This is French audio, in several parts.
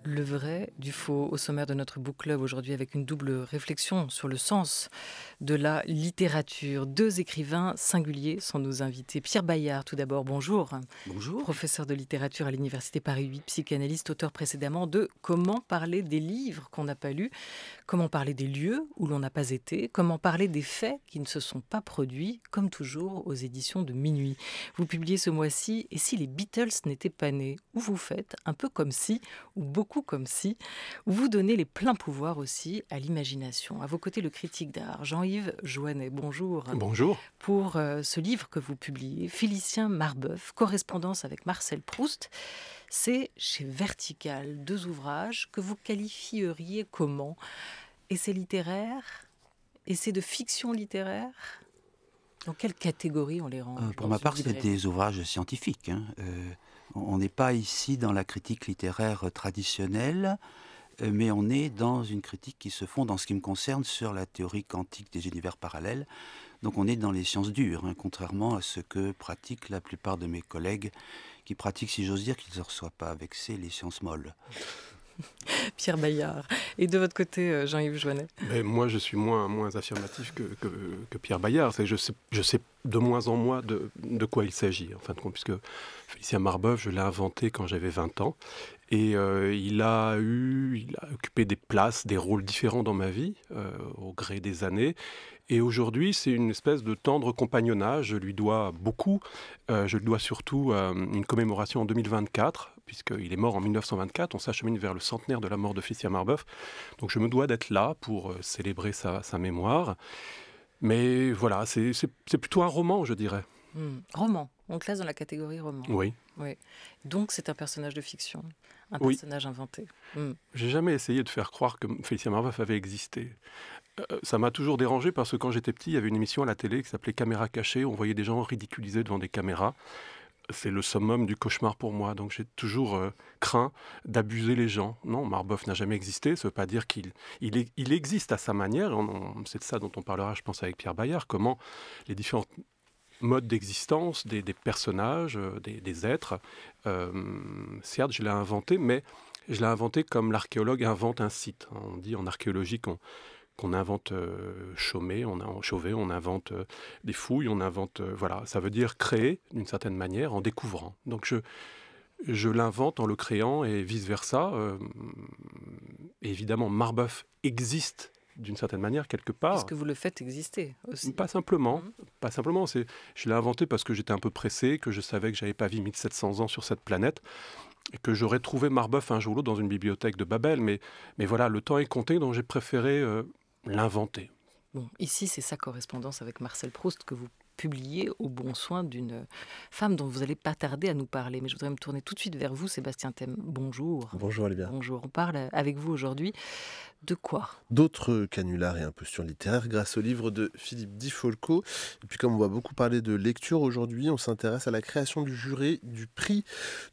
Le vrai du faux au sommaire de notre book club aujourd'hui avec une double réflexion sur le sens de la littérature. Deux écrivains singuliers sont nos invités. Pierre Bayard, tout d'abord, bonjour. Bonjour. Professeur de littérature à l'Université Paris 8, psychanalyste, auteur précédemment de Comment parler des livres qu'on n'a pas lus, comment parler des lieux où l'on n'a pas été, comment parler des faits qui ne se sont pas produits, comme toujours aux éditions de Minuit. Vous publiez ce mois-ci « Et si les Beatles n'étaient pas nés ?» où vous faites un peu comme si, ou beaucoup comme si, où vous donnez les pleins pouvoirs aussi à l'imagination. À vos côtés, le critique d'art Jean-Yves Joannet. Bonjour. Bonjour. Pour ce livre que vous publiez, Félicien Marbeuf, correspondance avec Marcel Proust, c'est chez Vertical, deux ouvrages que vous qualifieriez comment? Essai littéraire? Essai de fiction littéraire? Dans quelle catégorie on les range? Pour ma part, c'est des ouvrages scientifiques. On n'est pas ici dans la critique littéraire traditionnelle, mais on est dans une critique qui se fonde, en ce qui me concerne, sur la théorie quantique des univers parallèles. Donc on est dans les sciences dures, contrairement à ce que pratiquent la plupart de mes collègues, qui pratiquent, si j'ose dire, qu'ils ne soient pas vexés, les sciences molles. Pierre Bayard. Et de votre côté, Jean-Yves Joannet? Moi, je suis moins affirmatif que Pierre Bayard. Je sais de moins en moins de quoi il s'agit, en fin de compte, puisque Félicien Marbeuf, je l'ai inventé quand j'avais 20 ans. Et il a occupé des places, des rôles différents dans ma vie, au gré des années. Et aujourd'hui, c'est une espèce de tendre compagnonnage. Je lui dois beaucoup. Je lui dois surtout une commémoration en 2024, puisqu'il est mort en 1924. On s'achemine vers le centenaire de la mort de Félicien Marbeuf. Donc je me dois d'être là pour célébrer sa mémoire. Mais voilà, c'est plutôt un roman, je dirais. Roman. On classe dans la catégorie roman. Oui. Donc c'est un personnage de fiction, un personnage inventé. J'ai jamais essayé de faire croire que Félicien Marbeuf avait existé. Ça m'a toujours dérangé parce que quand j'étais petit, il y avait une émission à la télé qui s'appelait Caméra cachée. On voyait des gens ridiculisés devant des caméras. C'est le summum du cauchemar pour moi. Donc j'ai toujours craint d'abuser les gens. Non, Marbeuf n'a jamais existé. Ça ne veut pas dire qu'il existe à sa manière. C'est de ça dont on parlera, je pense, avec Pierre Bayard. Comment les différents modes d'existence des personnages, des êtres. Certes, je l'ai inventé, mais je l'ai inventé comme l'archéologue invente un site. On dit en archéologie qu'on invente Chauvet, on invente des fouilles, on invente... voilà, ça veut dire créer d'une certaine manière en découvrant. Donc je l'invente en le créant et vice-versa. Évidemment, Marbeuf existe d'une certaine manière, quelque part. Est-ce que vous le faites exister aussi? Pas simplement. Pas simplement. Je l'ai inventé parce que j'étais un peu pressé, que je savais que je n'avais pas vécu 1700 ans sur cette planète, et que j'aurais trouvé Marbeuf un jour ou l'autre dans une bibliothèque de Babel. Mais voilà, le temps est compté, donc j'ai préféré l'inventer. Bon, ici, c'est sa correspondance avec Marcel Proust que vous publiez au bon soin d'une femme dont vous n'allez pas tarder à nous parler. Mais je voudrais me tourner tout de suite vers vous, Sébastien Thème. Bonjour. Bonjour Olivia. Bonjour. On parle avec vous aujourd'hui de quoi? D'autres canulars et impostures littéraires grâce au livre de Philippe Di Folco. Et puis comme on va beaucoup parler de lecture aujourd'hui, on s'intéresse à la création du jury du prix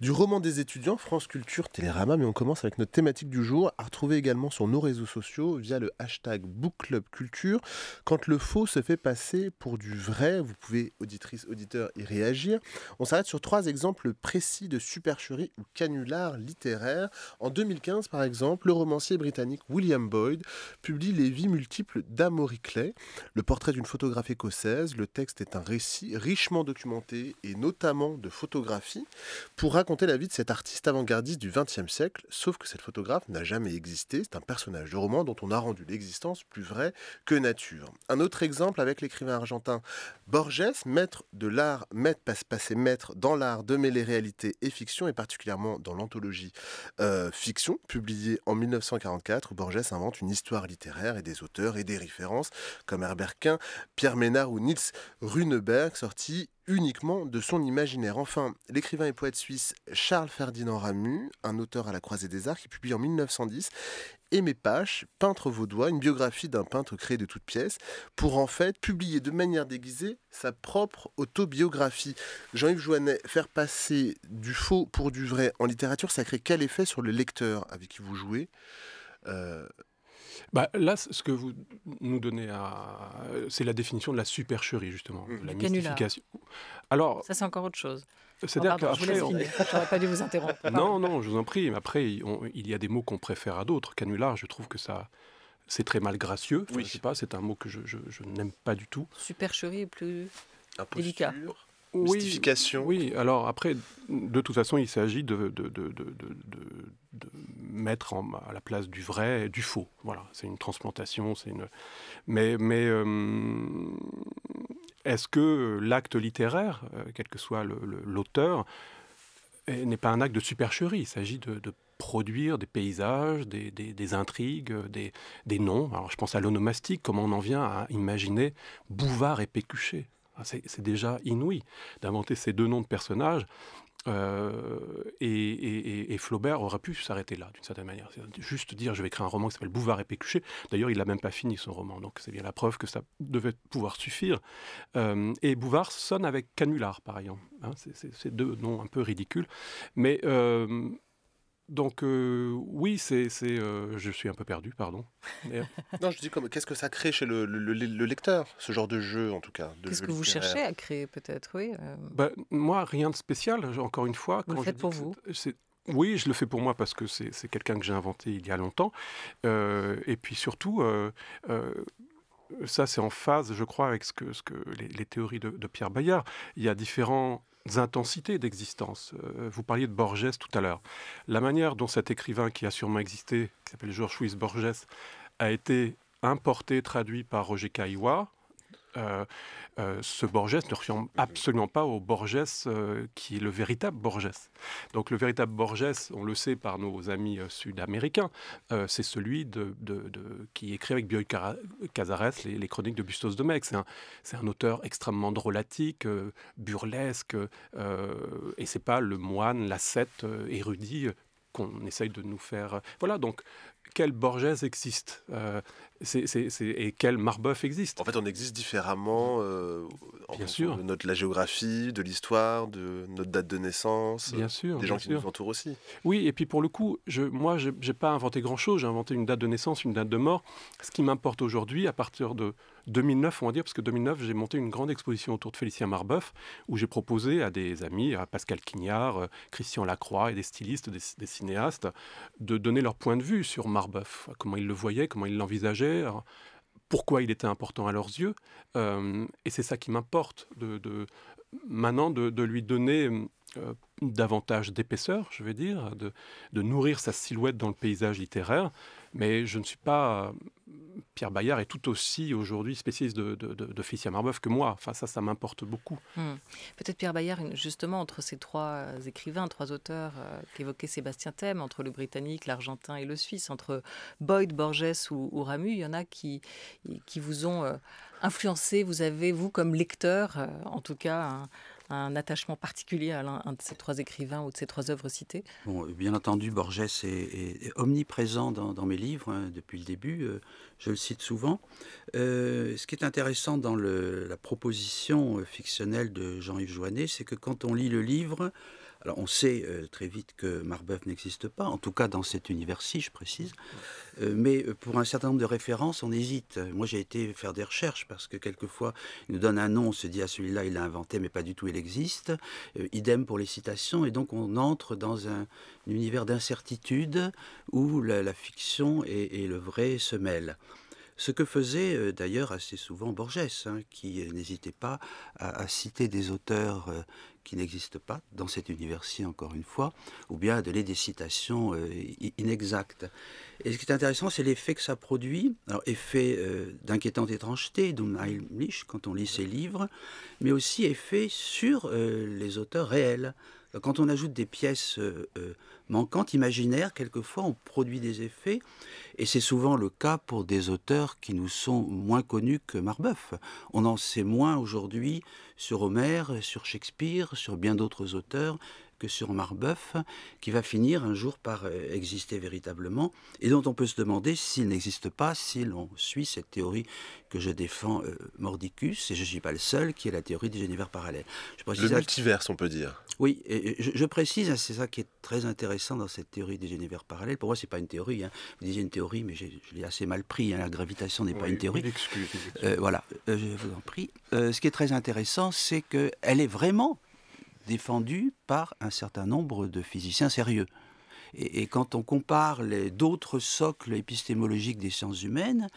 du roman des étudiants, France Culture Télérama. Mais on commence avec notre thématique du jour, à retrouver également sur nos réseaux sociaux via le hashtag BookClubCulture. Quand le faux se fait passer pour du vrai, vous pouvez, auditrices, auditeurs, y réagir. On s'arrête sur 3 exemples précis de supercherie ou canulars littéraires. En 2015, par exemple, le romancier britannique William Boyd publie Les vies multiples d'Amory Clay, le portrait d'une photographe écossaise. Le texte est un récit richement documenté et notamment de photographie pour raconter la vie de cet artiste avant-gardiste du XXe siècle, sauf que cette photographe n'a jamais existé. C'est un personnage de roman dont on a rendu l'existence plus vraie que nature. Un autre exemple avec l'écrivain argentin Borges, maître de l'art, passé maître dans l'art de mêler réalité et fiction, et particulièrement dans l'anthologie Fiction, publiée en 1944, où Borges invente une histoire littéraire et des auteurs et des références comme Herbert Quint, Pierre Ménard ou Niels Runeberg, sorti uniquement de son imaginaire. Enfin, l'écrivain et poète suisse Charles Ferdinand Ramu, un auteur à la croisée des arts, qui publie en 1910 Aimé Pache, peintre vaudois, une biographie d'un peintre créé de toutes pièces, pour en fait publier de manière déguisée sa propre autobiographie. Jean-Yves Joannet, faire passer du faux pour du vrai en littérature, ça crée quel effet sur le lecteur avec qui vous jouez? Là, ce que vous nous donnez, c'est la définition de la supercherie, justement, la mystification. Alors, ça, c'est encore autre chose. C'est-à-dire qu'après... J'aurais pas dû vous interrompre. Non, je vous en prie. Mais après, il y a des mots qu'on préfère à d'autres. Canular, je trouve que c'est très mal gracieux. Enfin, je sais pas, c'est un mot que je n'aime pas du tout. Supercherie est plus délicat. Mystification. Oui, alors après, de toute façon, il s'agit de mettre à la place du vrai du faux. Voilà, c'est une transplantation, Mais est-ce que l'acte littéraire, quel que soit l'auteur, n'est pas un acte de supercherie? Il s'agit de produire des paysages, des intrigues, des noms. Alors je pense à l'onomastique, comment on en vient à imaginer Bouvard et Pécuchet. C'est déjà inouï d'inventer ces deux noms de personnages. Et Flaubert aurait pu s'arrêter là, d'une certaine manière. C'est juste dire, je vais écrire un roman qui s'appelle Bouvard et Pécuchet. D'ailleurs, il n'a même pas fini son roman, donc c'est bien la preuve que ça devait pouvoir suffire. Et Bouvard sonne avec Canular, par exemple. Hein, c'est deux noms un peu ridicules. Mais... Donc oui, je suis un peu perdu, pardon. Mais... Non, je dis qu'est-ce que ça crée chez le lecteur, ce genre de jeu en tout cas. Qu'est-ce que vous cherchez à créer peut-être, oui. Moi, rien de spécial, encore une fois. Vous le faites pour vous? Oui, je le fais pour moi parce que c'est quelqu'un que j'ai inventé il y a longtemps. Et puis surtout, ça c'est en phase, je crois, avec les théories de Pierre Bayard. Il y a différents intensités d'existence. Vous parliez de Borges tout à l'heure. La manière dont cet écrivain qui a sûrement existé, qui s'appelle Georges Louis Borges, a été importé, traduit par Roger Caillois, ce Borges ne ressemble absolument pas au Borges qui est le véritable Borges. Donc le véritable Borges, on le sait par nos amis sud-américains, c'est celui qui écrit avec Bioy Casares les chroniques de Bustos de Mecque. C'est un auteur extrêmement drôlatique, burlesque, et c'est pas le moine, l'ascète érudit qu'on essaye de nous faire... Voilà, donc quel Borges existe et quel Marbeuf existe? En fait, on existe différemment bien sûr. De la géographie, de l'histoire, de notre date de naissance, bien sûr, des gens qui nous entourent aussi. Oui, et puis pour le coup, moi, je n'ai pas inventé grand-chose. J'ai inventé une date de naissance, une date de mort. Ce qui m'importe aujourd'hui, à partir de 2009, on va dire, parce que 2009, j'ai monté une grande exposition autour de Félicien Marbeuf, où j'ai proposé à des amis, à Pascal Quignard, Christian Lacroix et des stylistes, des cinéastes, de donner leur point de vue sur Marbeuf, comment ils le voyaient, comment ils l'envisageaient, pourquoi il était important à leurs yeux. Et c'est ça qui m'importe, maintenant de lui donner davantage d'épaisseur, je vais dire, de nourrir sa silhouette dans le paysage littéraire. Mais je ne suis pas... Pierre Bayard est tout aussi aujourd'hui spécialiste de Félicien Marbeuf que moi. Enfin, ça m'importe beaucoup. Peut-être Pierre Bayard, justement, entre ces trois écrivains, trois auteurs qu'évoquait Sébastien Thème, entre le britannique, l'argentin et le suisse, entre Boyd, Borges ou Ramu, il y en a qui vous ont influencé. Vous avez, vous, comme lecteur, en tout cas, un attachement particulier à l'un de ces trois écrivains ou de ces trois œuvres citées? Bon, bien entendu, Borges est omniprésent dans mes livres, hein, depuis le début. Je le cite souvent. Ce qui est intéressant dans la proposition fictionnelle de Jean-Yves Joannet, c'est que quand on lit le livre, alors on sait très vite que Marbeuf n'existe pas, en tout cas dans cet univers-ci, je précise, mais pour un certain nombre de références, on hésite. Moi, j'ai été faire des recherches parce que quelquefois, il nous donne un nom, on se dit, ah, celui-là, il l'a inventé, mais pas du tout, il existe. Idem pour les citations, et donc on entre dans un univers d'incertitude où la fiction et le vrai se mêlent. Ce que faisait d'ailleurs assez souvent Borges, hein, qui n'hésitait pas à citer des auteurs qui n'existent pas dans cet univers-ci, encore une fois, ou bien à donner des citations inexactes. Et ce qui est intéressant, c'est l'effet que ça produit. Alors, effet d'inquiétante étrangeté, d'Unheimlich, quand on lit ses livres, mais aussi effet sur les auteurs réels. Quand on ajoute des pièces manquantes, imaginaires, quelquefois on produit des effets, et c'est souvent le cas pour des auteurs qui nous sont moins connus que Marbeuf. On en sait moins aujourd'hui sur Homère, sur Shakespeare, sur bien d'autres auteurs que sur Marbeuf, qui va finir un jour par exister véritablement, et dont on peut se demander s'il n'existe pas, si l'on suit cette théorie que je défends mordicus, et je ne suis pas le seul, qui est la théorie des univers parallèles. Le multiverse, on peut dire. Oui, et je précise, c'est ça qui est très intéressant dans cette théorie des univers parallèles. Pour moi, ce n'est pas une théorie. Vous disiez une théorie, mais je l'ai assez mal pris. La gravitation n'est pas une théorie. Voilà, je vous en prie. Ce qui est très intéressant, c'est qu'elle est vraiment défendue par un certain nombre de physiciens sérieux. Et quand on compare d'autres socles épistémologiques des sciences humaines,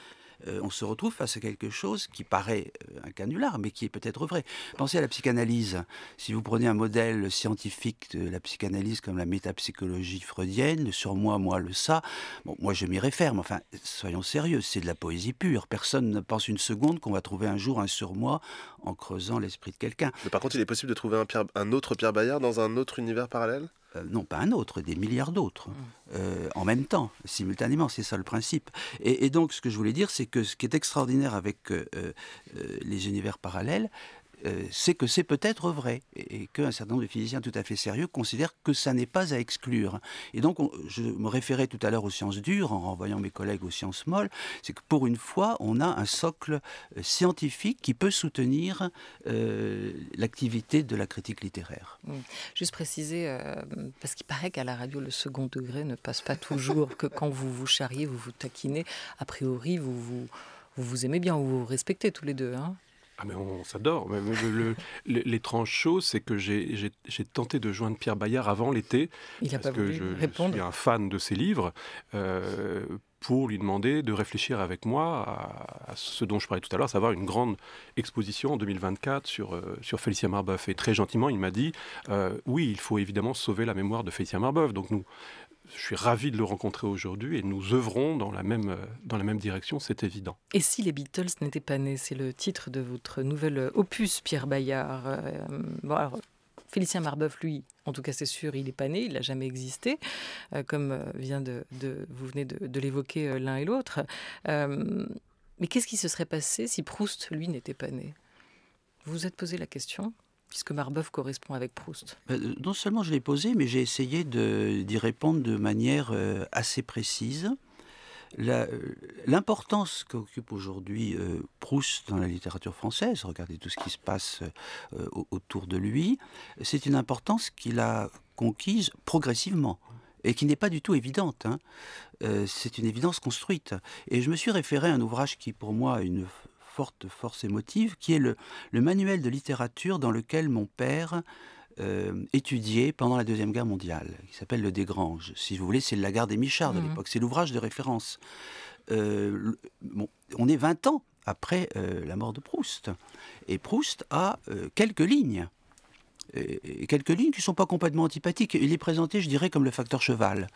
on se retrouve face à quelque chose qui paraît un canular, mais qui est peut-être vrai. Pensez à la psychanalyse. Si vous prenez un modèle scientifique de la psychanalyse comme la métapsychologie freudienne, le surmoi, moi, le ça, bon, moi je m'y réfère, mais enfin, soyons sérieux, c'est de la poésie pure. Personne ne pense une seconde qu'on va trouver un jour un surmoi en creusant l'esprit de quelqu'un. Mais par contre, il est possible de trouver un autre Pierre Bayard dans un autre univers parallèle ? Non, pas un autre, des milliards d'autres, en même temps, simultanément, c'est ça le principe. Et donc, ce que je voulais dire, c'est que ce qui est extraordinaire avec les univers parallèles, c'est que c'est peut-être vrai, et qu'un certain nombre de physiciens tout à fait sérieux considèrent que ça n'est pas à exclure. Et donc, je me référais tout à l'heure aux sciences dures, en renvoyant mes collègues aux sciences molles, c'est que pour une fois, on a un socle scientifique qui peut soutenir l'activité de la critique littéraire. Juste préciser, parce qu'il paraît qu'à la radio, le second degré ne passe pas toujours, que quand vous vous charriez, vous vous taquinez, a priori, vous aimez bien, vous vous respectez tous les deux, hein. Ah mais on s'adore. L'étrange chose, c'est que j'ai tenté de joindre Pierre Bayard avant l'été. Il n'a pas voulu Je répondre. suis un fan de ses livres, pour lui demander de réfléchir avec moi à ce dont je parlais tout à l'heure, savoir une grande exposition en 2024 sur Félicien Marbeuf. Et très gentiment, il m'a dit, oui, il faut évidemment sauver la mémoire de Félicien Marbeuf. Donc je suis ravi de le rencontrer aujourd'hui et nous œuvrons dans la même direction, c'est évident. Et si les Beatles n'étaient pas nés, c'est le titre de votre nouvel opus, Pierre Bayard. Bon, alors, Félicien Marbeuf, lui, en tout cas c'est sûr, il n'est pas né, il n'a jamais existé, comme vous venez de l'évoquer l'un et l'autre. Mais qu'est-ce qui se serait passé si Proust, lui, n'était pas né ? Vous vous êtes posé la question ? Puisque Marbeuf correspond avec Proust. Non seulement je l'ai posé, mais j'ai essayé d'y répondre de manière assez précise. L'importance qu'occupe aujourd'hui Proust dans la littérature française, regardez tout ce qui se passe autour de lui, c'est une importance qu'il a conquise progressivement et qui n'est pas du tout évidente. C'est une évidence construite. Et je me suis référé à un ouvrage qui, pour moi, a une forte force émotive, qui est le manuel de littérature dans lequel mon père étudiait pendant la Deuxième Guerre mondiale, qui s'appelle Le Desgranges. Si vous voulez, c'est le Lagarde et Michard de l'époque. C'est l'ouvrage de référence. On est 20 ans après la mort de Proust. Et Proust a quelques lignes. Et quelques lignes qui ne sont pas complètement antipathiques. Il est présenté, je dirais, comme le facteur cheval.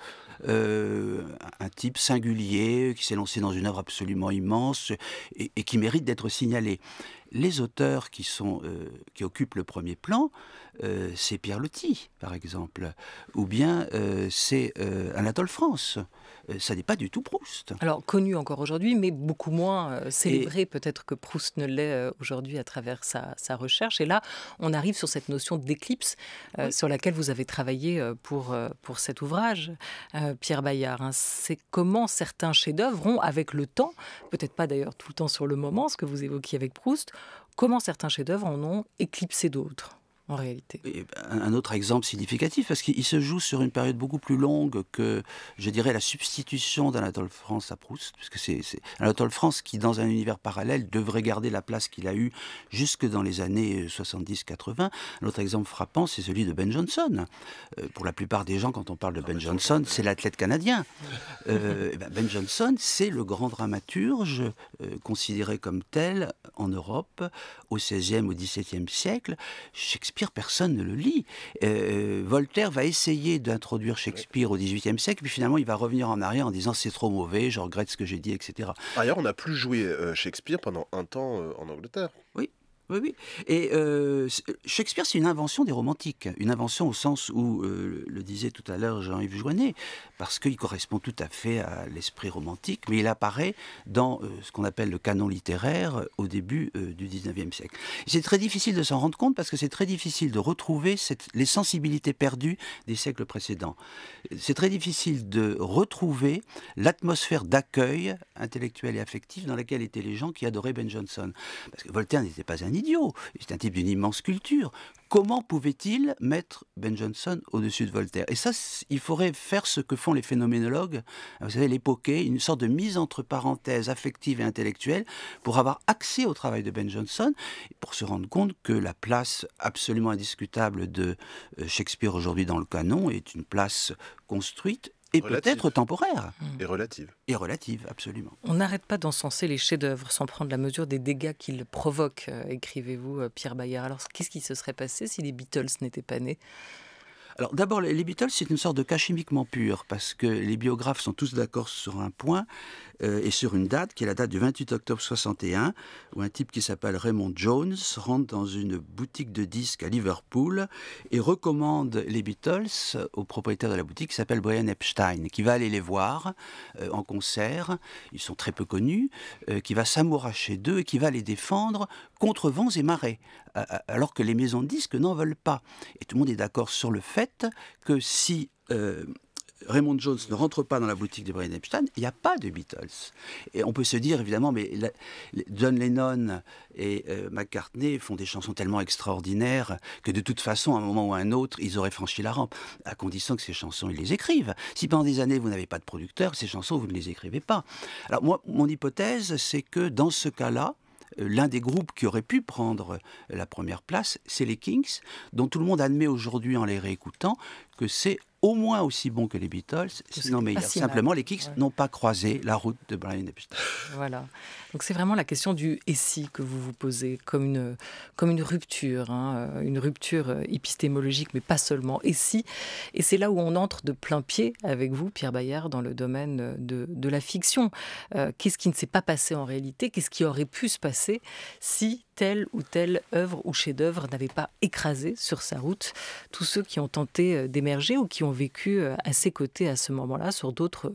Un type singulier qui s'est lancé dans une œuvre absolument immense et qui mérite d'être signalé. Les auteurs qui occupent le premier plan, c'est Pierre Loti, par exemple, ou bien c'est Anatole France. Ça n'est pas du tout Proust. Alors, connu encore aujourd'hui, mais beaucoup moins célébré peut-être que Proust ne l'est aujourd'hui à travers sa recherche. Et là, on arrive sur cette notion d'éclipse sur laquelle vous avez travaillé pour cet ouvrage, Pierre Bayard. C'est comment certains chefs-d'œuvre ont, avec le temps, peut-être pas d'ailleurs tout le temps sur le moment, ce que vous évoquiez avec Proust, comment certains chefs-d'œuvre en ont éclipsé d'autres. En réalité. Un autre exemple significatif, parce qu'il se joue sur une période beaucoup plus longue que, je dirais, la substitution d'Anatole France à Proust, puisque c'est Anatole France qui, dans un univers parallèle, devrait garder la place qu'il a eue jusque dans les années 70-80. Un autre exemple frappant, c'est celui de Ben Jonson. Pour la plupart des gens, quand on parle de Ben Jonson, c'est l'athlète canadien. Ben Jonson, c'est le grand dramaturge considéré comme tel en Europe au XVIe, au XVIIe siècle. Shakespeare, personne ne le lit. Voltaire va essayer d'introduire Shakespeare au XVIIIe siècle, puis finalement il va revenir en arrière en disant c'est trop mauvais, je regrette ce que j'ai dit, etc. Ailleurs, on n'a plus joué Shakespeare pendant un temps en Angleterre. Oui. Oui, oui. Et Shakespeare, c'est une invention des romantiques. Une invention au sens où, le disait tout à l'heure Jean-Yves Joinet, parce qu'il correspond tout à fait à l'esprit romantique, mais il apparaît dans ce qu'on appelle le canon littéraire au début du 19e siècle. Et c'est très difficile de s'en rendre compte parce que c'est très difficile de retrouver les sensibilités perdues des siècles précédents. C'est très difficile de retrouver l'atmosphère d'accueil intellectuel et affectif dans laquelle étaient les gens qui adoraient Ben Jonson. Parce que Voltaire n'était pas un idiot, c'est un type d'une immense culture. Comment pouvait-il mettre Ben Jonson au-dessus de Voltaire? Et ça, il faudrait faire ce que font les phénoménologues, vous savez, l'époquer, une sorte de mise entre parenthèses affective et intellectuelle pour avoir accès au travail de Ben Jonson, et pour se rendre compte que la place absolument indiscutable de Shakespeare aujourd'hui dans le canon est une place construite et peut-être temporaire. Et relative. Et relative, absolument. On n'arrête pas d'encenser les chefs-d'œuvre sans prendre la mesure des dégâts qu'ils provoquent, écrivez-vous, Pierre Bayard. Alors, qu'est-ce qui se serait passé si les Beatles n'étaient pas nés ? Alors d'abord, les Beatles, c'est une sorte de cas chimiquement pur, parce que les biographes sont tous d'accord sur un point, et sur une date, qui est la date du 28 octobre 61, où un type qui s'appelle Raymond Jones rentre dans une boutique de disques à Liverpool et recommande les Beatles au propriétaire de la boutique qui s'appelle Brian Epstein, qui va aller les voir en concert, ils sont très peu connus, qui va s'amouracher d'eux et qui va les défendre contre vents et marées, alors que les maisons de disques n'en veulent pas. Et tout le monde est d'accord sur le fait que si Raymond Jones ne rentre pas dans la boutique de Brian Epstein, il n'y a pas de Beatles. Et on peut se dire, évidemment, mais John Lennon et McCartney font des chansons tellement extraordinaires que de toute façon, à un moment ou à un autre, ils auraient franchi la rampe, à condition que ces chansons, ils les écrivent. Si pendant des années, vous n'avez pas de producteur, ces chansons, vous ne les écrivez pas. Alors moi, mon hypothèse, c'est que dans ce cas-là, l'un des groupes qui aurait pu prendre la première place, c'est les Kings, dont tout le monde admet aujourd'hui en les réécoutant que c'est au moins aussi bon que les Beatles, sinon meilleur. Simplement, les Kings n'ont pas croisé la route de Brian Epstein. Voilà. Donc c'est vraiment la question du « et si » que vous vous posez, comme une rupture, une rupture épistémologique, mais pas seulement. Et si ? Et c'est là où on entre de plein pied avec vous, Pierre Bayard, dans le domaine de la fiction. Qu'est-ce qui ne s'est pas passé en réalité ? Qu'est-ce qui aurait pu se passer si telle ou telle œuvre ou chef-d'œuvre n'avait pas écrasé sur sa route tous ceux qui ont tenté d'émerger ou qui ont vécu à ses côtés à ce moment-là sur d'autres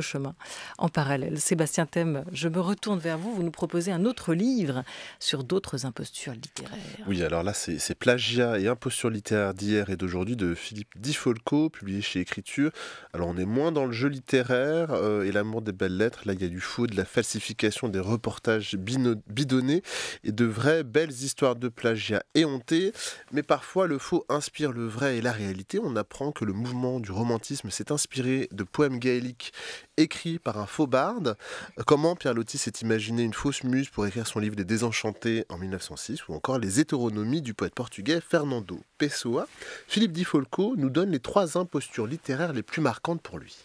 chemins. En parallèle, Sébastien Thème, je me retourne vers vous. Vous nous proposez un autre livre sur d'autres impostures littéraires. Oui, alors là, c'est Plagiat et impostures littéraires d'hier et d'aujourd'hui de Philippe Di Folco, publié chez Écriture. Alors on est moins dans le jeu littéraire et l'amour des belles lettres. Là, il y a du faux, de la falsification, des reportages bidonnés et de vraies belles histoires de plagiat éhontées. Mais parfois, le faux inspire le vrai et la réalité. On apprend que le mouvement du romantisme s'est inspiré de poèmes gaéliques écrits par un faux barde. Comment Pierre Loti s'est imaginé une fausse muse pour écrire son livre Les Désenchantés en 1906, ou encore les hétéronomies du poète portugais Fernando Pessoa. Philippe Di Folco nous donne les 3 impostures littéraires les plus marquantes pour lui.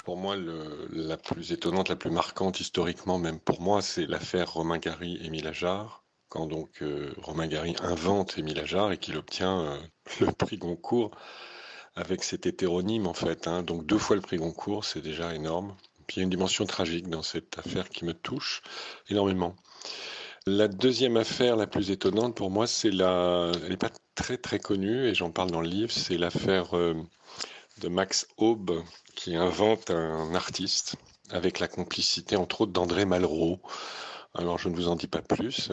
Pour moi, la plus étonnante, la plus marquante historiquement, même pour moi, c'est l'affaire Romain Gary-Émile Ajar. Quand donc Romain Gary invente Émile Ajar et qu'il obtient le prix Goncourt avec cet hétéronyme en fait. Donc 2 fois le prix Goncourt, c'est déjà énorme. Puis il y a une dimension tragique dans cette affaire qui me touche énormément. La deuxième affaire la plus étonnante pour moi, elle n'est pas très très connue et j'en parle dans le livre, c'est l'affaire de Max Aube qui invente un artiste avec la complicité entre autres d'André Malraux. Alors je ne vous en dis pas plus,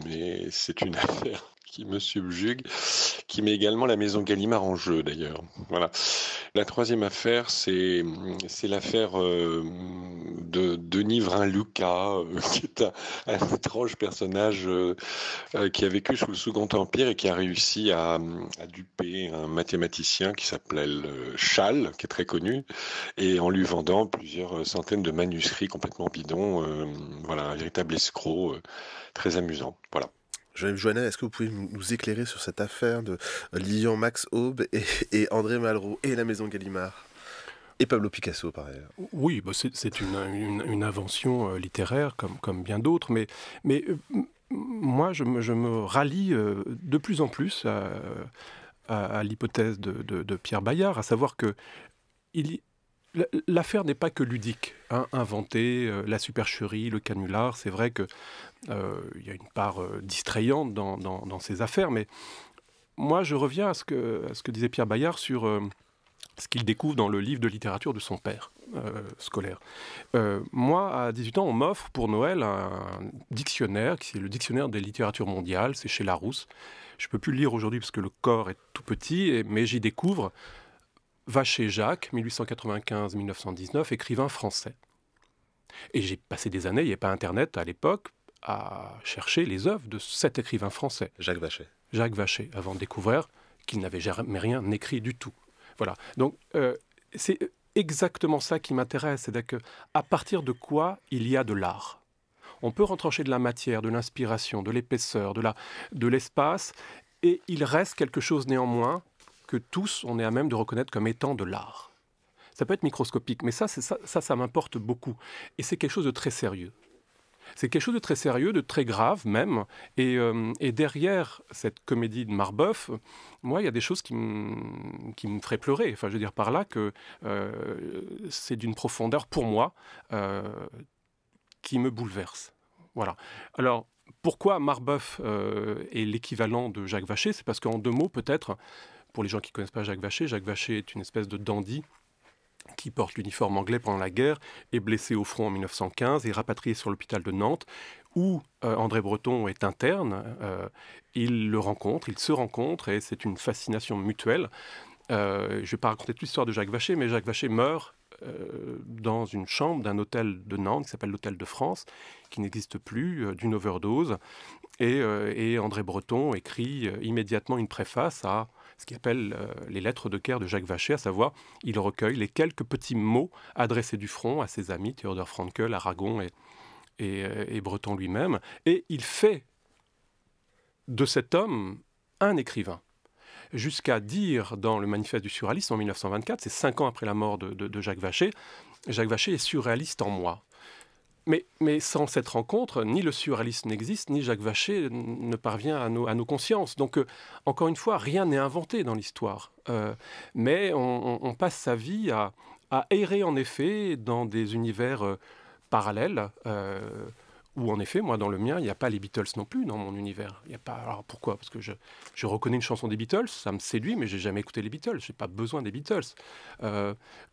mais c'est une affaire qui me subjugue, qui met également la maison Gallimard en jeu d'ailleurs. Voilà. La troisième affaire, c'est l'affaire de Denis Vrain-Lucas, qui est un étrange personnage qui a vécu sous le Second Empire et qui a réussi à duper un mathématicien qui s'appelait Schall, qui est très connu, et en lui vendant plusieurs centaines de manuscrits complètement bidons. Voilà, un véritable escroc, très amusant. Voilà. Jean-Yves Joinet, est-ce que vous pouvez nous éclairer sur cette affaire de liant Max Aube et André Malraux et la maison Gallimard et Pablo Picasso, par ailleurs? Oui, c'est une invention littéraire comme bien d'autres, mais moi, je me rallie de plus en plus à l'hypothèse de Pierre Bayard, à savoir que l'affaire n'est pas que ludique. Inventer la supercherie, le canular, c'est vrai qu'il y a une part distrayante dans ces affaires, mais moi je reviens à ce que disait Pierre Bayard sur ce qu'il découvre dans le livre de littérature de son père scolaire. Moi, à 18 ans, on m'offre pour Noël un dictionnaire, qui est le dictionnaire des littératures mondiales, c'est chez Larousse. Je ne peux plus le lire aujourd'hui parce que le corps est tout petit, mais j'y découvre Vacher Jacques, 1895-1919, écrivain français. Et j'ai passé des années, il n'y avait pas Internet à l'époque, à chercher les œuvres de cet écrivain français. Jacques Vacher. Jacques Vacher, avant de découvrir qu'il n'avait jamais rien écrit du tout. Voilà. Donc, c'est exactement ça qui m'intéresse. C'est-à-dire qu'à partir de quoi il y a de l'art. On peut retrancher de la matière, de l'inspiration, de l'épaisseur, de l'espace, et il reste quelque chose néanmoins que tous, on est à même de reconnaître comme étant de l'art. Ça peut être microscopique, mais ça m'importe beaucoup. Et c'est quelque chose de très sérieux. C'est quelque chose de très sérieux, de très grave même. Et derrière cette comédie de Marbeuf, moi, il y a des choses qui me feraient pleurer. Enfin, je veux dire par là que c'est d'une profondeur, pour moi, qui me bouleverse. Voilà. Alors, pourquoi Marbeuf est l'équivalent de Jacques Vacher ? C'est parce qu'en 2 mots, peut-être, pour les gens qui ne connaissent pas Jacques Vacher est une espèce de dandy qui porte l'uniforme anglais pendant la guerre, est blessé au front en 1915 et rapatrié sur l'hôpital de Nantes, où André Breton est interne. Ils se rencontrent et c'est une fascination mutuelle. Je ne vais pas raconter toute l'histoire de Jacques Vacher, mais Jacques Vacher meurt dans une chambre d'un hôtel de Nantes qui s'appelle l'Hôtel de France, qui n'existe plus, d'une overdose. Et André Breton écrit immédiatement une préface à ce qu'il appelle les lettres de guerre de Jacques Vacher, à savoir, il recueille les quelques petits mots adressés du front à ses amis, Théodore Fraenkel, Aragon et Breton lui-même, et il fait de cet homme un écrivain. Jusqu'à dire dans le manifeste du surréalisme en 1924, c'est 5 ans après la mort de Jacques Vacher est surréaliste en moi. Mais sans cette rencontre, ni le surréalisme n'existe, ni Jacques Vacher ne parvient à nos consciences. Donc, encore une fois, rien n'est inventé dans l'histoire. Mais on passe sa vie à errer, en effet, dans des univers parallèles, où, en effet, moi, dans le mien, il n'y a pas les Beatles non plus dans mon univers. Il y a pas... Alors, pourquoi ? Parce que je reconnais une chanson des Beatles, ça me séduit, mais je n'ai jamais écouté les Beatles. Je n'ai pas besoin des Beatles.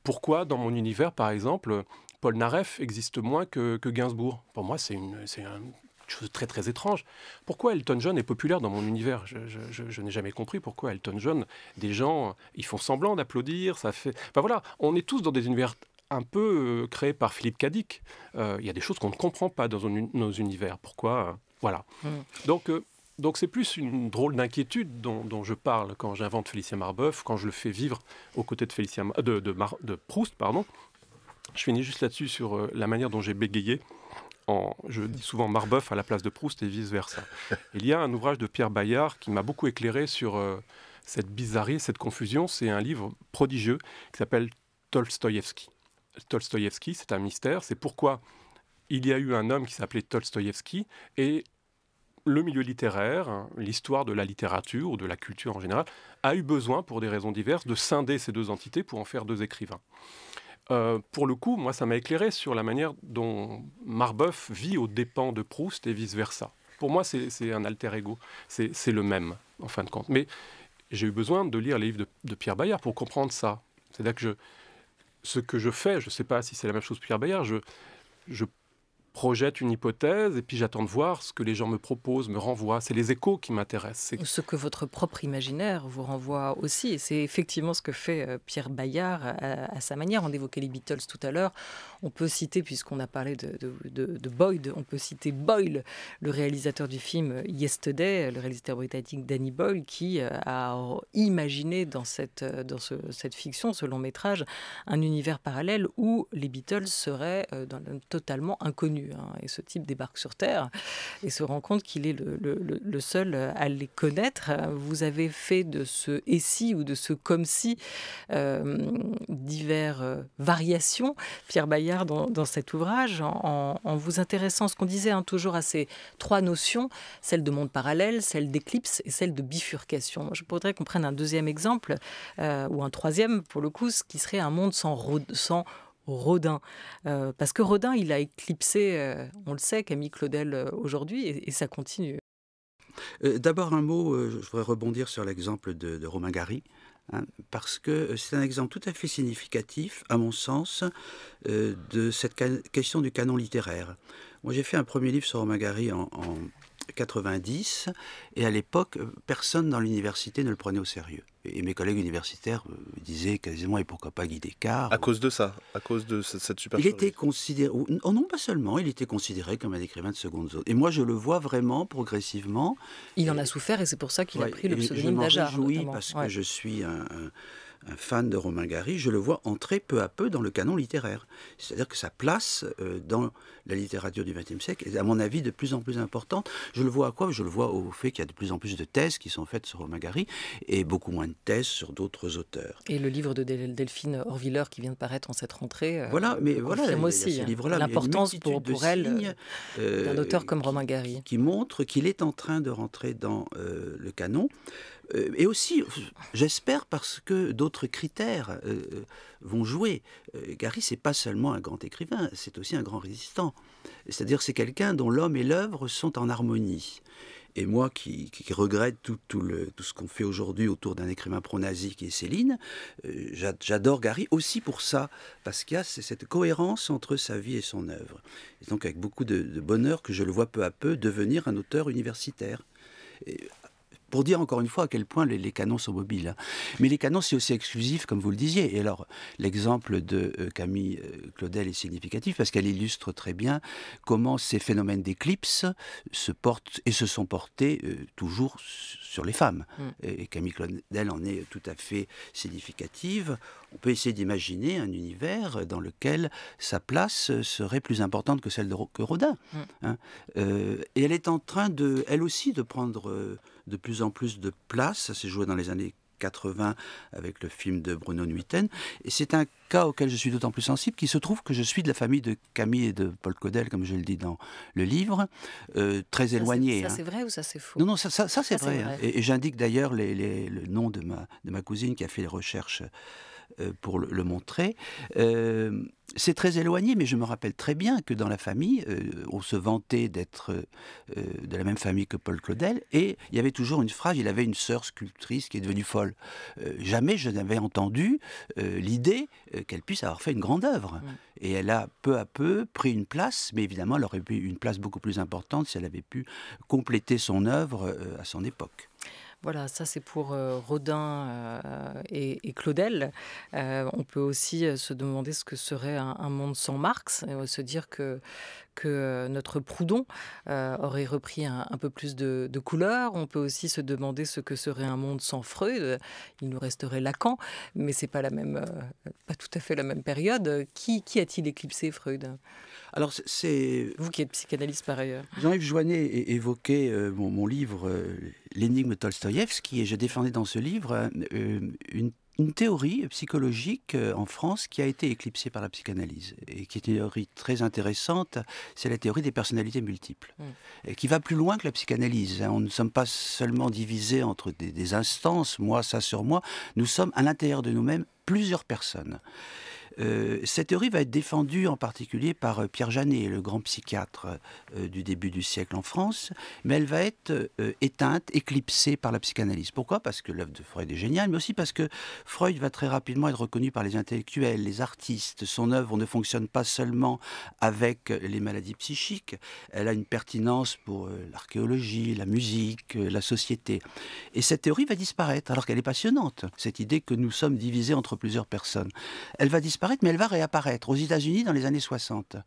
Pourquoi, dans mon univers, par exemple, Paul Naref existe moins que Gainsbourg ? Pour moi, c'est une chose très, très étrange. Pourquoi Elton John est populaire dans mon univers ? Je n'ai jamais compris pourquoi Elton John, des gens, ils font semblant d'applaudir, ça fait... Enfin voilà, on est tous dans des univers un peu créé par Philippe Cadic. Il y a des choses qu'on ne comprend pas dans nos univers. Pourquoi Voilà. Donc c'est plus une drôle d'inquiétude dont je parle quand j'invente Félicien Marbeuf, quand je le fais vivre aux côtés de Proust. Pardon. Je finis juste là-dessus sur la manière dont j'ai bégayé. Je dis souvent Marbeuf à la place de Proust et vice-versa. Il y a un ouvrage de Pierre Bayard qui m'a beaucoup éclairé sur cette bizarrerie, cette confusion. C'est un livre prodigieux qui s'appelle Tolstoïevski. Tolstoïevski, c'est un mystère, c'est pourquoi il y a eu un homme qui s'appelait Tolstoïevski et le milieu littéraire, l'histoire de la littérature ou de la culture en général, a eu besoin, pour des raisons diverses, de scinder ces 2 entités pour en faire 2 écrivains. Pour le coup, moi, ça m'a éclairé sur la manière dont Marbeuf vit aux dépens de Proust et vice-versa. Pour moi, c'est un alter ego, c'est le même, en fin de compte. Mais j'ai eu besoin de lire les livres de Pierre Bayard pour comprendre ça. C'est-à-dire que ce que je fais, je ne sais pas si c'est la même chose que Pierre Bayard, je projette une hypothèse et puis j'attends de voir ce que les gens me proposent, me renvoient. C'est les échos qui m'intéressent. Ce que votre propre imaginaire vous renvoie aussi. Et c'est effectivement ce que fait Pierre Bayard à sa manière. On évoquait les Beatles tout à l'heure. On peut citer, puisqu'on a parlé de Boyd, on peut citer Boyle, le réalisateur du film Yesterday, le réalisateur britannique Danny Boyle, qui a imaginé dans cette fiction, ce long métrage, un univers parallèle où les Beatles seraient totalement inconnus. continue. Et ce type débarque sur Terre et se rend compte qu'il est le seul à les connaître. Vous avez fait de ce « et si » ou de ce « comme si » diverses variations, Pierre Bayard, dans cet ouvrage, en vous intéressant, ce qu'on disait, toujours à ces trois notions, celle de monde parallèle, celle d'éclipse et celle de bifurcation. Je voudrais qu'on prenne un deuxième exemple, ou un troisième pour le coup, ce qui serait un monde sans Rodin. Parce que Rodin, il a éclipsé, on le sait, Camille Claudel aujourd'hui, et ça continue. D'abord un mot, je voudrais rebondir sur l'exemple de Romain Gary, parce que c'est un exemple tout à fait significatif, à mon sens, de cette question du canon littéraire. Moi, j'ai fait un premier livre sur Romain Gary en 90, et à l'époque, personne dans l'université ne le prenait au sérieux. Et mes collègues universitaires disaient quasiment, et pourquoi pas Guy Descartes. À cause de ça, à cause de cette supercherie. Il était considéré, non pas seulement, il était considéré comme un écrivain de seconde zone. Et moi, je le vois vraiment progressivement. Il en a souffert, et c'est pour ça qu'il a pris le pseudonyme d'Ajar. Je m'en réjouis parce que je suis un fan de Romain Gary, je le vois entrer peu à peu dans le canon littéraire. C'est-à-dire que sa place dans la littérature du XXe siècle est, à mon avis, de plus en plus importante. Je le vois à quoi? Je le vois au fait qu'il y a de plus en plus de thèses qui sont faites sur Romain Gary et beaucoup moins de thèses sur d'autres auteurs. Et le livre de Delphine Orviller qui vient de paraître en cette rentrée confirme aussi l'importance pour elle d'un auteur comme Romain Gary. Qui montre qu'il est en train de rentrer dans le canon. Et aussi, j'espère, parce que d'autres critères vont jouer. Gary, c'est pas seulement un grand écrivain, c'est aussi un grand résistant. C'est-à-dire, c'est quelqu'un dont l'homme et l'œuvre sont en harmonie. Et moi, qui regrette tout ce qu'on fait aujourd'hui autour d'un écrivain pro-nazi qui est Céline, j'adore Gary aussi pour ça, parce qu'il y a cette cohérence entre sa vie et son œuvre. Et donc, avec beaucoup de bonheur que je le vois peu à peu devenir un auteur universitaire. Pour dire encore une fois à quel point les canons sont mobiles. Mais les canons, c'est aussi exclusif, comme vous le disiez. Et alors, l'exemple de Camille Claudel est significatif parce qu'elle illustre très bien comment ces phénomènes d'éclipse se portent et se sont portés toujours sur les femmes. Et Camille Claudel en est tout à fait significative. On peut essayer d'imaginer un univers dans lequel sa place serait plus importante que celle que Rodin. Et elle est en train, elle aussi, de prendre de plus en plus de place. Ça s'est joué dans les années 80 avec le film de Bruno Nuiten. Et c'est un cas auquel je suis d'autant plus sensible qu'il se trouve que je suis de la famille de Camille et de Paul Claudel, comme je le dis dans le livre, très éloigné. Ça c'est vrai ou ça c'est faux? Non, ça c'est vrai. Et j'indique d'ailleurs le nom de ma cousine qui a fait les recherches pour le montrer. C'est très éloigné, mais je me rappelle très bien que dans la famille, on se vantait d'être de la même famille que Paul Claudel, et il y avait toujours une phrase, il avait une sœur sculptrice qui est devenue folle. Jamais je n'avais entendu l'idée qu'elle puisse avoir fait une grande œuvre. Et elle a peu à peu pris une place, mais évidemment elle aurait eu une place beaucoup plus importante si elle avait pu compléter son œuvre à son époque. Voilà, ça c'est pour Rodin et Claudel. On peut aussi se demander ce que serait un monde sans Marx, et se dire que notre Proudhon aurait repris un peu plus de couleur. On peut aussi se demander ce que serait un monde sans Freud. Il nous resterait Lacan, mais c'est pas pas tout à fait la même période. Qui a-t-il éclipsé Freud? Alors, c'est vous qui êtes psychanalyste par ailleurs. Jean-Yves Joannet évoquait mon livre L'énigme Tolstoïevski, et je défendais dans ce livre une théorie psychologique en France qui a été éclipsée par la psychanalyse et qui est une théorie très intéressante. C'est la théorie des personnalités multiples, et qui va plus loin que la psychanalyse. On ne sommes pas seulement divisés entre des instances, moi, ça sur moi. Nous sommes à l'intérieur de nous-mêmes plusieurs personnes. Cette théorie va être défendue en particulier par Pierre Janet, le grand psychiatre du début du siècle en France, mais elle va être éteinte, éclipsée par la psychanalyse. Pourquoi? Parce que l'œuvre de Freud est géniale, mais aussi parce que Freud va très rapidement être reconnu par les intellectuels, les artistes. Son œuvre ne fonctionne pas seulement avec les maladies psychiques, elle a une pertinence pour l'archéologie, la musique, la société. Et cette théorie va disparaître, alors qu'elle est passionnante, cette idée que nous sommes divisés entre plusieurs personnes. Elle va disparaître disparaître, mais elle va réapparaître aux États-Unis dans les années 60,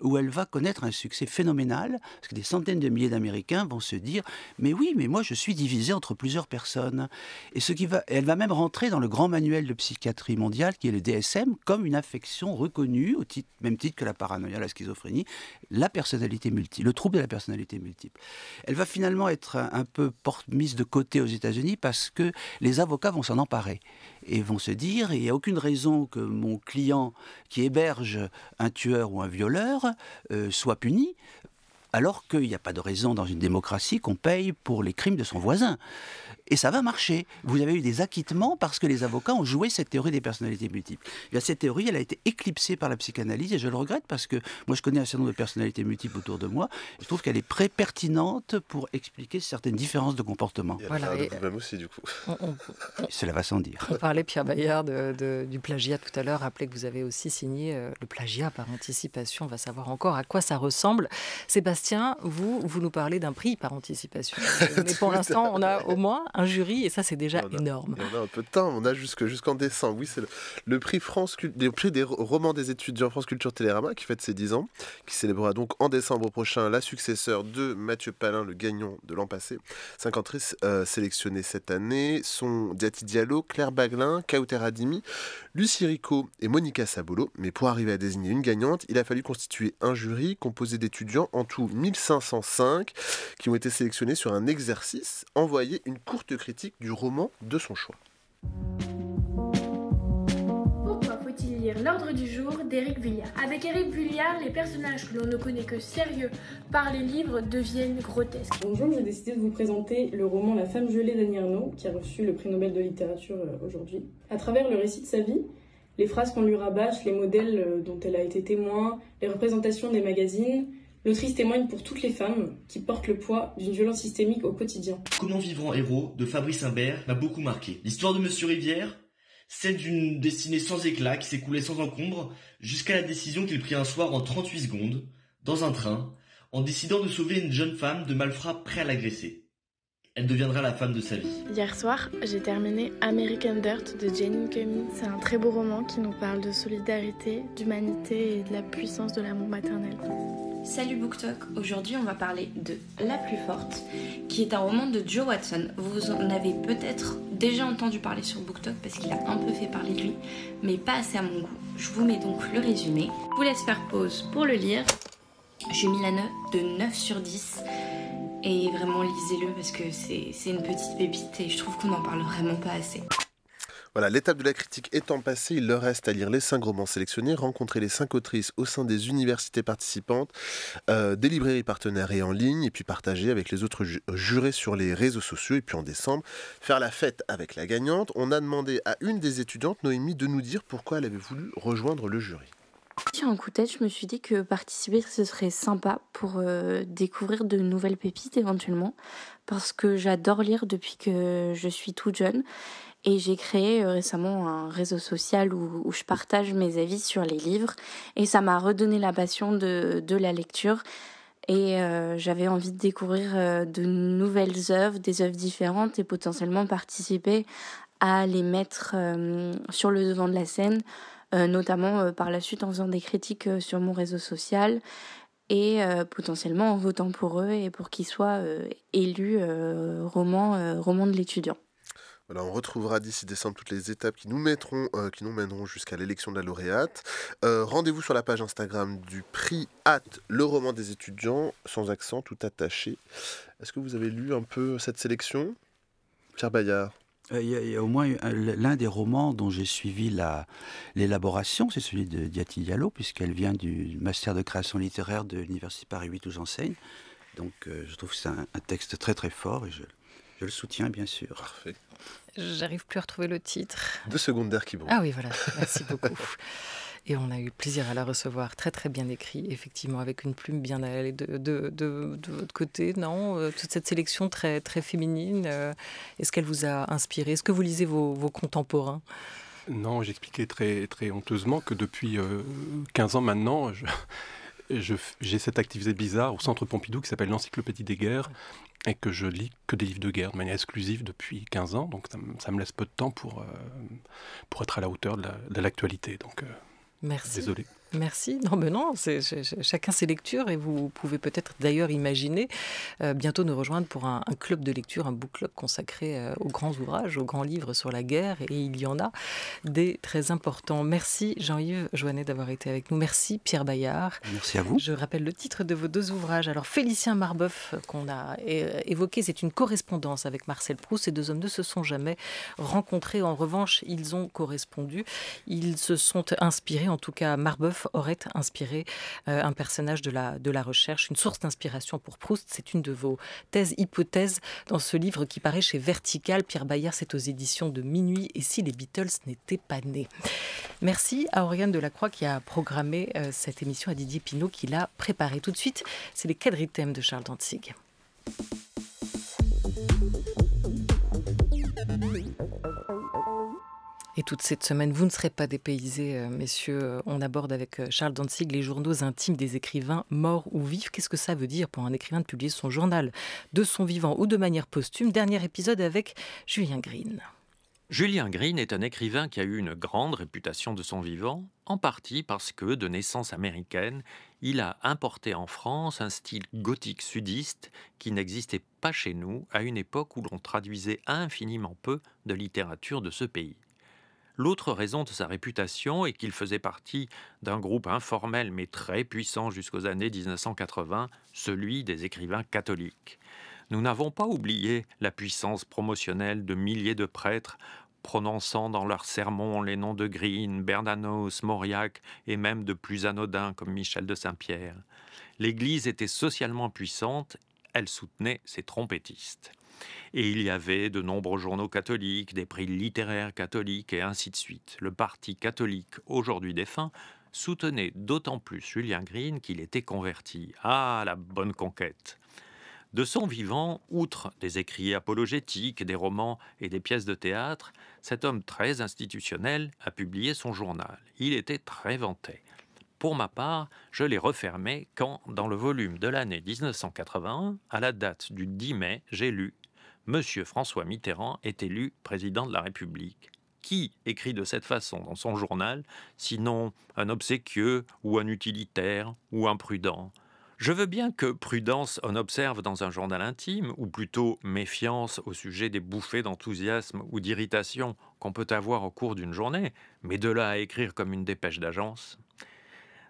où elle va connaître un succès phénoménal, parce que des centaines de milliers d'Américains vont se dire « Mais oui, mais moi je suis divisé entre plusieurs personnes ». Et elle va même rentrer dans le grand manuel de psychiatrie mondiale, qui est le DSM, comme une affection reconnue, même titre que la paranoïa, la schizophrénie, la personnalité multiple, le trouble de la personnalité multiple. Elle va finalement être un peu mise de côté aux États-Unis parce que les avocats vont s'en emparer et vont se dire il n'y a aucune raison que mon client qui héberge un tueur ou un violeur soit puni, alors qu'il n'y a pas de raison dans une démocratie qu'on paye pour les crimes de son voisin. Et ça va marcher. Vous avez eu des acquittements parce que les avocats ont joué cette théorie des personnalités multiples. Et cette théorie, elle a été éclipsée par la psychanalyse et je le regrette parce que moi je connais un certain nombre de personnalités multiples autour de moi et je trouve qu'elle est très pertinente pour expliquer certaines différences de comportement. Voilà, et vous-même aussi du coup. Cela va sans dire. On parlait, Pierre Bayard, du plagiat tout à l'heure. Rappelez que vous avez aussi signé le plagiat par anticipation. On va savoir encore à quoi ça ressemble. Sébastien, vous nous parlez d'un prix par anticipation. Mais pour l'instant, on a au moins un jury et ça, c'est déjà énorme. On a un peu de temps, on a jusqu'en décembre. Oui, c'est le prix des romans des étudiants France Culture Télérama qui fête ses 10 ans, qui célébrera donc en décembre prochain la successeur de Mathieu Palin, le gagnant de l'an passé. 5 autrices sélectionnées cette année sont Diati Diallo, Claire Baglin, Kauter Adimi, Lucie Rico et Monica Sabolo. Mais pour arriver à désigner une gagnante, il a fallu constituer un jury composé d'étudiants, en tout 1505, qui ont été sélectionnés sur un exercice, envoyer une courte critique du roman de son choix. Pourquoi faut-il lire L'Ordre du jour d'Éric Vuillard? Avec Éric Vuillard, les personnages que l'on ne connaît que sérieux par les livres deviennent grotesques. Bonjour, j'ai décidé de vous présenter le roman La femme gelée d'Annie Ernaux, qui a reçu le prix Nobel de littérature aujourd'hui. À travers le récit de sa vie, les phrases qu'on lui rabâche, les modèles dont elle a été témoin, les représentations des magazines, l'autrice témoigne pour toutes les femmes qui portent le poids d'une violence systémique au quotidien. Comment vivre en héros de Fabrice Imbert m'a beaucoup marqué. L'histoire de Monsieur Rivière, celle d'une destinée sans éclat qui s'écoulait sans encombre, jusqu'à la décision qu'il prit un soir en 38 secondes, dans un train, en décidant de sauver une jeune femme de malfrats prêt à l'agresser. Elle deviendra la femme de sa vie. Hier soir, j'ai terminé American Dirt de Janine Cummins. C'est un très beau roman qui nous parle de solidarité, d'humanité et de la puissance de l'amour maternel. Salut BookTok, aujourd'hui on va parler de La plus forte, qui est un roman de Joe Watson. Vous en avez peut-être déjà entendu parler sur BookTok parce qu'il a un peu fait parler de lui, mais pas assez à mon goût. Je vous mets donc le résumé. Je vous laisse faire pause pour le lire. J'ai mis la note de 9 sur 10 et vraiment lisez-le parce que c'est une petite pépite et je trouve qu'on n'en parle vraiment pas assez. Voilà, l'étape de la critique étant passée, il leur reste à lire les 5 romans sélectionnés, rencontrer les 5 autrices au sein des universités participantes, des librairies partenaires et en ligne, et puis partager avec les autres jurés sur les réseaux sociaux. Et puis en décembre, faire la fête avec la gagnante. On a demandé à une des étudiantes, Noémie, de nous dire pourquoi elle avait voulu rejoindre le jury. Sur un coup de tête, je me suis dit que participer, ce serait sympa pour découvrir de nouvelles pépites éventuellement, parce que j'adore lire depuis que je suis toute jeune. Et j'ai créé récemment un réseau social où je partage mes avis sur les livres. Et ça m'a redonné la passion de la lecture. Et j'avais envie de découvrir de nouvelles œuvres, des œuvres différentes et potentiellement participer à les mettre sur le devant de la scène, notamment par la suite en faisant des critiques sur mon réseau social et potentiellement en votant pour eux et pour qu'ils soient élus roman de l'étudiant. Voilà, on retrouvera d'ici décembre toutes les étapes qui nous mèneront jusqu'à l'élection de la lauréate. Rendez-vous sur la page Instagram du prix le roman des étudiants, sans accent, tout attaché. Est-ce que vous avez lu un peu cette sélection, Pierre Bayard? Il y a au moins l'un des romans dont j'ai suivi l'élaboration, c'est celui de Diati Diallo, puisqu'elle vient du master de création littéraire de l'Université Paris 8 où j'enseigne. Donc je trouve que c'est un texte très très fort et je le soutiens bien sûr. Parfait. J'arrive plus à retrouver le titre. 2 secondes d'air qui brûle. Ah oui, voilà, merci beaucoup. Et on a eu plaisir à la recevoir, très très bien écrit, effectivement, avec une plume bien allée de votre côté, non? Toute cette sélection très, très féminine, est-ce qu'elle vous a inspiré? Est-ce que vous lisez vos contemporains? Non, j'expliquais très, très honteusement que depuis 15 ans maintenant, j'ai cette activité bizarre au Centre Pompidou qui s'appelle l'Encyclopédie des guerres et que je lis que des livres de guerre de manière exclusive depuis 15 ans. Donc ça me laisse peu de temps pour être à la hauteur de l'actualité. Donc Merci. Désolé. Merci. Non, mais non, chacun ses lectures et vous pouvez peut-être d'ailleurs imaginer bientôt nous rejoindre pour un club de lecture, un book club consacré aux grands ouvrages, aux grands livres sur la guerre, et il y en a des très importants. Merci Jean-Yves Joannet d'avoir été avec nous. Merci Pierre Bayard. Merci à vous. Je rappelle le titre de vos 2 ouvrages. Alors Félicien Marbeuf, qu'on a évoqué, c'est une correspondance avec Marcel Proust. Ces 2 hommes ne se sont jamais rencontrés. En revanche, ils ont correspondu. Ils se sont inspirés, en tout cas Marbeuf aurait inspiré un personnage de la recherche, une source d'inspiration pour Proust. C'est une de vos hypothèses dans ce livre qui paraît chez Vertical. Pierre Bayard, c'est aux éditions de Minuit et si les Beatles n'étaient pas nés. Merci à Oriane Delacroix qui a programmé cette émission, à Didier Pinault qui l'a préparée. Tout de suite, c'est les quadritèmes de Charles Dantzig. Et toute cette semaine, vous ne serez pas dépaysés, messieurs. On aborde avec Charles Dantzig les journaux intimes des écrivains morts ou vifs. Qu'est-ce que ça veut dire pour un écrivain de publier son journal de son vivant ou de manière posthume? Dernier épisode avec Julien Green. Julien Green est un écrivain qui a eu une grande réputation de son vivant, en partie parce que, de naissance américaine, il a importé en France un style gothique sudiste qui n'existait pas chez nous à une époque où l'on traduisait infiniment peu de littérature de ce pays. L'autre raison de sa réputation est qu'il faisait partie d'un groupe informel mais très puissant jusqu'aux années 1980, celui des écrivains catholiques. Nous n'avons pas oublié la puissance promotionnelle de milliers de prêtres prononçant dans leurs sermons les noms de Green, Bernanos, Mauriac et même de plus anodins comme Michel de Saint-Pierre. L'Église était socialement puissante, elle soutenait ses trompettistes. Et il y avait de nombreux journaux catholiques, des prix littéraires catholiques et ainsi de suite. Le parti catholique, aujourd'hui défunt, soutenait d'autant plus Julien Green qu'il était converti. Ah, la bonne conquête! De son vivant, outre des écrits apologétiques, des romans et des pièces de théâtre, cet homme très institutionnel a publié son journal. Il était très vanté. Pour ma part, je l'ai refermé quand, dans le volume de l'année 1981, à la date du 10 mai, j'ai lu « Monsieur François Mitterrand est élu président de la République ». Qui écrit de cette façon dans son journal, sinon un obséquieux ou un utilitaire ou un prudent? Je veux bien que prudence on observe dans un journal intime, ou plutôt méfiance au sujet des bouffées d'enthousiasme ou d'irritation qu'on peut avoir au cours d'une journée, mais de là à écrire comme une dépêche d'agence.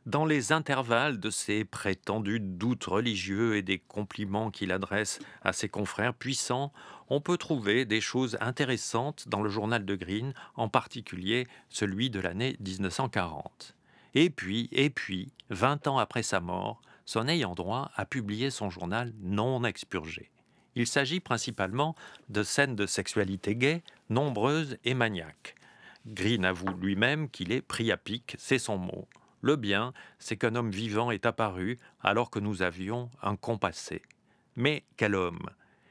Dans les intervalles de ses prétendus doutes religieux et des compliments qu'il adresse à ses confrères puissants, on peut trouver des choses intéressantes dans le journal de Green, en particulier celui de l'année 1940. Et puis, 20 ans après sa mort, son ayant droit a publié son journal non expurgé. Il s'agit principalement de scènes de sexualité gay, nombreuses et maniaques. Green avoue lui-même qu'il est pris à pic, c'est son mot. Le bien, c'est qu'un homme vivant est apparu alors que nous avions un compassé. Mais quel homme!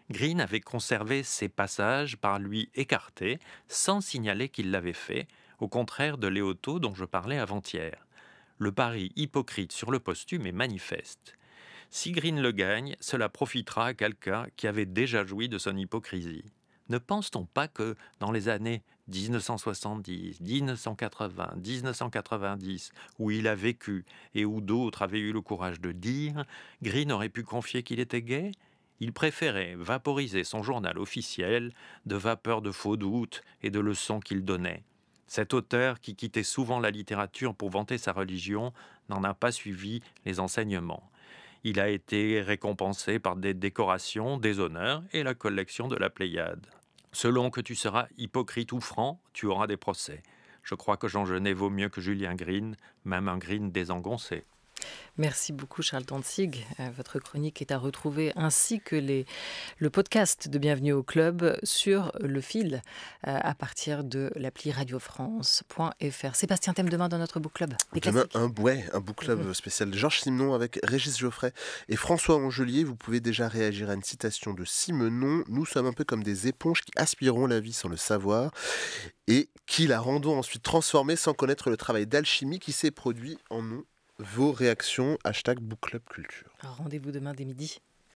Green avait conservé ces passages par lui écartés, sans signaler qu'il l'avait fait, au contraire de Léoto dont je parlais avant-hier. Le pari hypocrite sur le posthume est manifeste. Si Green le gagne, cela profitera à quelqu'un qui avait déjà joui de son hypocrisie. Ne pense-t-on pas que dans les années 1970, 1980, 1990, où il a vécu et où d'autres avaient eu le courage de dire, Green aurait pu confier qu'il était gay? Il préférait vaporiser son journal officiel de vapeurs de faux doutes et de leçons qu'il donnait. Cet auteur, qui quittait souvent la littérature pour vanter sa religion, n'en a pas suivi les enseignements. Il a été récompensé par des décorations, des honneurs et la collection de la Pléiade. Selon que tu seras hypocrite ou franc, tu auras des procès. Je crois que Jean Genet vaut mieux que Julien Green, même un Green désengoncé. Merci beaucoup Charles Dantzig. Votre chronique est à retrouver ainsi que le podcast de Bienvenue au Club sur le fil à partir de l'appli radiofrance.fr. Sébastien, thème demain dans notre book club. Demain, un book club spécial Georges Simenon avec Régis Geoffrey et François Angelier. Vous pouvez déjà réagir à une citation de Simenon. Nous sommes un peu comme des éponges qui aspirons la vie sans le savoir et qui la rendons ensuite transformée sans connaître le travail d'alchimie qui s'est produit en nous. Vos réactions, #BookClubCulture. Rendez-vous demain dès midi.